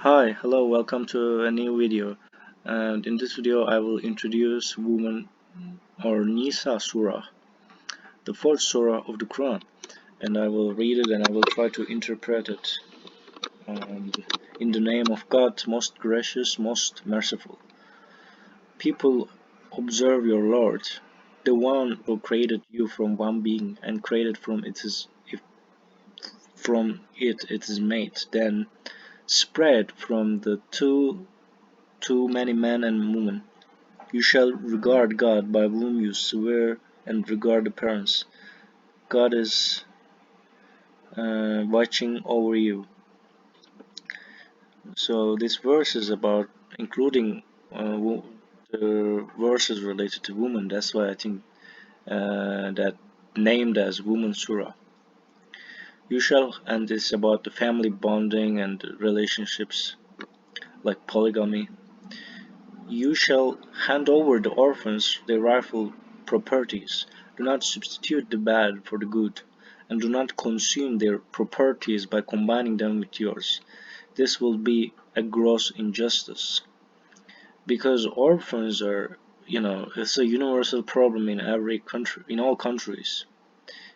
Hi, hello, welcome to a new video. And in this video, I will introduce woman or Nisa Surah, the fourth surah of the Quran. And I will read it and I will try to interpret it. And in the name of God, most gracious, most merciful. People, observe your Lord, the one who created you from one being and created it is made, then spread from the too many men and women. You shall regard God by whom you swear and regard the parents. God is watching over you. So this verse is about including the verses related to women. That's why I think that named as Woman Surah. You shall, and it's about the family bonding and relationships like polygamy. You shall hand over the orphans their rightful properties. Do not substitute the bad for the good, and do not consume their properties by combining them with yours. This will be a gross injustice. Because orphans are, it's a universal problem in every country, in all countries.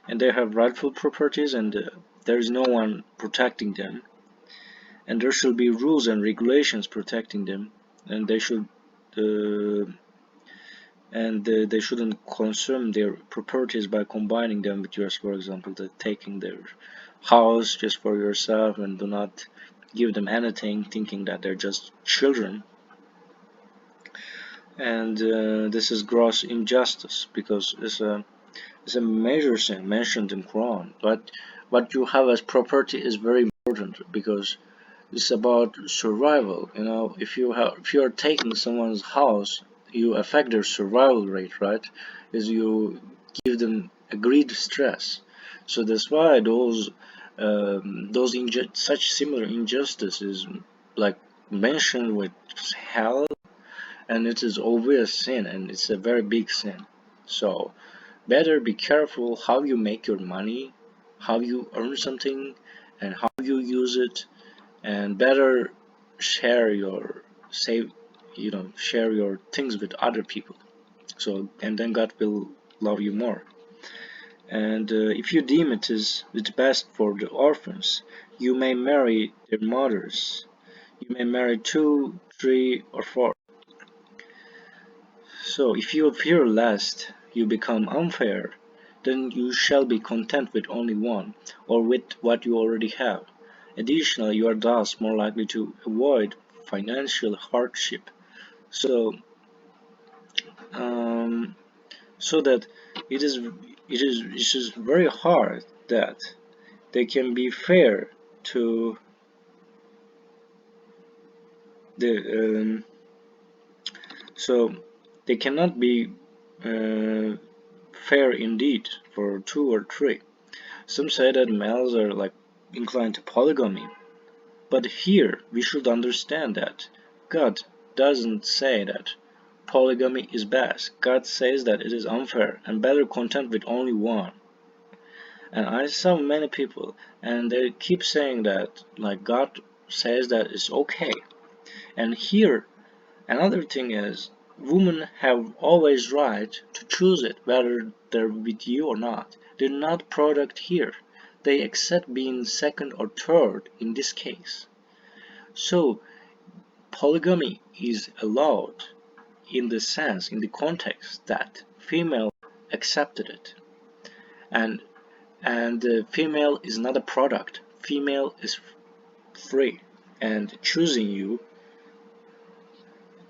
And they have rightful properties, and there is no one protecting them. And there should be rules and regulations protecting them. And uh, they shouldn't consume their properties by combining them with yours. For example, taking their house just for yourself and do not give them anything, thinking that they're just children. And this is gross injustice because it's a major sin mentioned in Quran. But what you have as property is very important because it's about survival. If you are taking someone's house, you affect their survival rate, right? Is you give them a great stress. So that's why such similar injustices like mentioned with hell, and it is obvious sin, and it's a very big sin. So better be careful how you make your money, how you earn something, and how you use it, and better share your save share your things with other people, so and then God will love you more. And if you deem it best for the orphans, you may marry their mothers. You may marry two, three, or four. So if you fear lest you become unfair, then you shall be content with only one, or with what you already have. Additionally, you are thus more likely to avoid financial hardship. So, um, so that it is very hard that they can be fair to the so they cannot be uh, fair indeed for two or three. Some say that males are like inclined to polygamy, but here we should understand that God doesn't say that polygamy is best. God says that it is unfair and better content with only one. And I saw many people and they keep saying that like God says that it's okay. And here another thing is women have always right to choose it whether they're with you or not. They're not product here. They accept being second or third in this case. So polygamy is allowed in the sense, in the context that female accepted it, and the female is not a product. Female is free and choosing you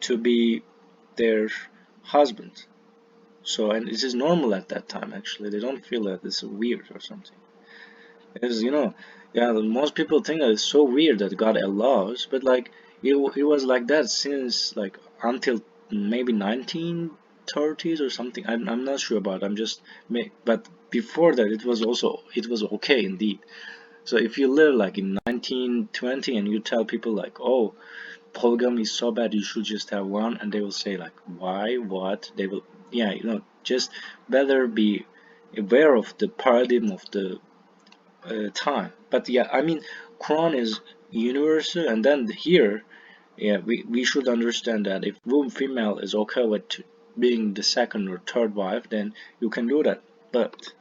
to be their husband. So, and it is normal at that time. Actually, they don't feel that it's weird or something. Because yeah, most people think that it's so weird that God allows, but like it was like that since like until maybe 1930s or something. I'm not sure about. I'm just but before that it was okay indeed. So if you live like in 1920 and you tell people like, oh, polygamy is so bad, you should just have one, and they will say like, why, what? They will, yeah, just better be aware of the paradigm of the time. But yeah, I mean, Quran is universal. And then here, yeah, we should understand that if female is okay with being the second or third wife, then you can do that. But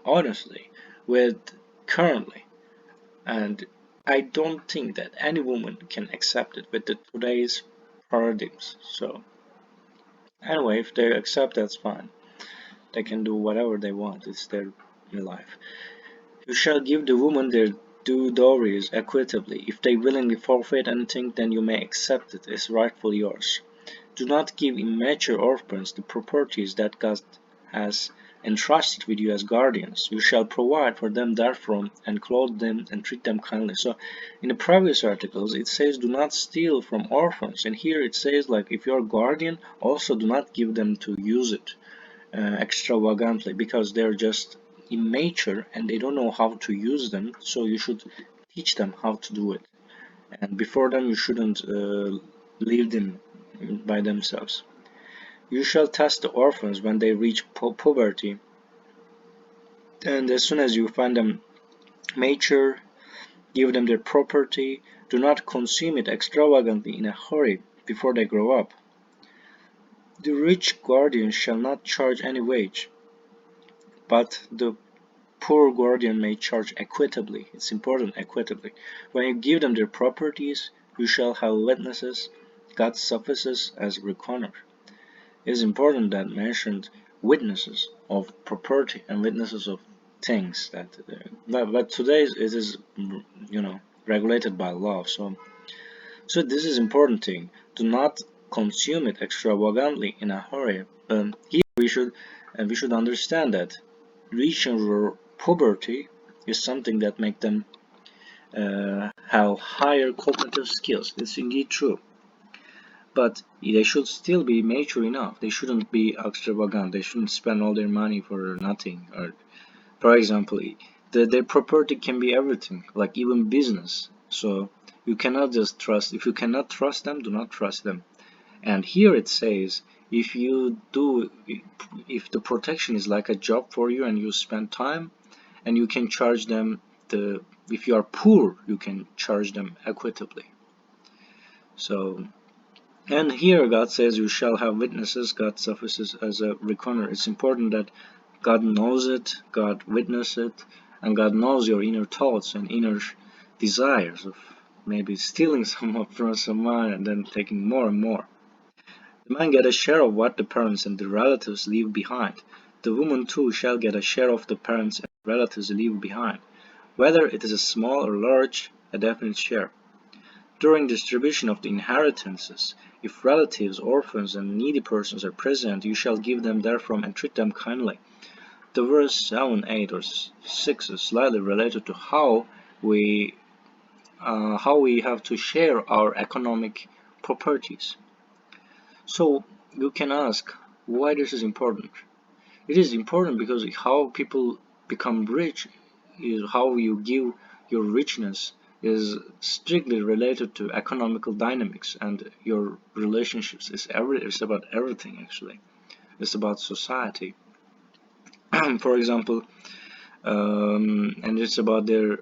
honestly, with currently, and I don't think that any woman can accept it with the today's paradigms. So anyway, if they accept, that's fine. They can do whatever they want. It's their life. You shall give the woman their due dowries equitably. If they willingly forfeit anything, then you may accept it as rightfully yours. Do not give immature orphans the properties that God has entrusted with you as guardians. You shall provide for them therefrom, and clothe them and treat them kindly. So, in the previous articles, it says do not steal from orphans, and here it says like if you're a guardian, also do not give them to use it extravagantly, because they're just immature and they don't know how to use them. So you should teach them how to do it, and before them you shouldn't leave them by themselves. You shall test the orphans when they reach puberty, and as soon as you find them mature, give them their property. Do not consume it extravagantly in a hurry before they grow up. The rich guardian shall not charge any wage, but the poor guardian may charge equitably. It's important, equitably. When you give them their properties, you shall have witnesses. God suffices as reckoner. It is important that mentioned witnesses of property and witnesses of things that, but today it is, regulated by law. So this is important thing. Do not consume it extravagantly in a hurry. Here we should understand that reaching puberty is something that make them have higher cognitive skills. It's indeed true. But they should still be mature enough. They shouldn't be extravagant. They shouldn't spend all their money for nothing. Or, for example, their property can be everything, like even business. So you cannot just trust. If you cannot trust them, do not trust them. And here it says, if you do, if the protection is like a job for you and you spend time, and you can charge them if you are poor, you can charge them equitably. So. And here God says, you shall have witnesses. God suffices as a reckoner. It's important that God knows it, God witnesses it, and God knows your inner thoughts and inner desires of maybe stealing from someone and then taking more and more. The man get a share of what the parents and the relatives leave behind. The woman too shall get a share of the parents and relatives leave behind, whether it is a small or large, a definite share. During distribution of the inheritances, if relatives, orphans, and needy persons are present, you shall give them therefrom and treat them kindly. The verse 7, 8, or 6 is slightly related to how we have to share our economic properties. So you can ask why this is important. It is important because how people become rich is how you give your richness is strictly related to economical dynamics, and your relationships it's about everything actually. It's about society. For example, and it's about their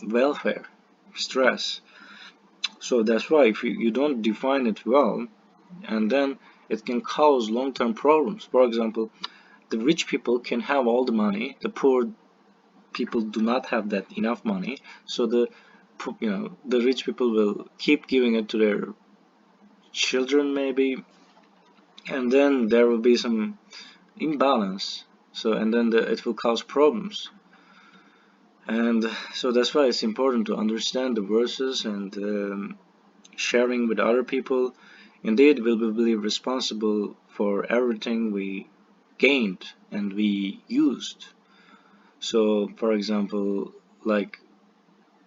welfare, stress. So that's why if you don't define it well, and then it can cause long-term problems. For example, the rich people can have all the money, the poor people do not have that enough money, so the rich people will keep giving it to their children maybe, and then there will be some imbalance. So and then it will cause problems. And so that's why it's important to understand the verses and sharing with other people. Indeed, we'll be responsible for everything we gained and we used. So, for example, like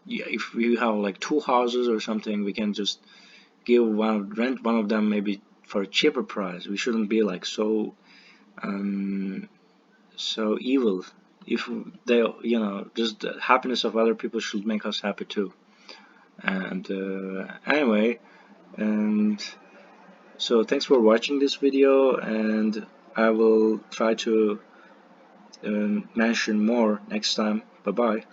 if we have like two houses or something, we can just rent one of them maybe for a cheaper price. We shouldn't be like so evil. If they, just the happiness of other people should make us happy too. And anyway, and so thanks for watching this video, and I will try to mention more next time. Bye bye.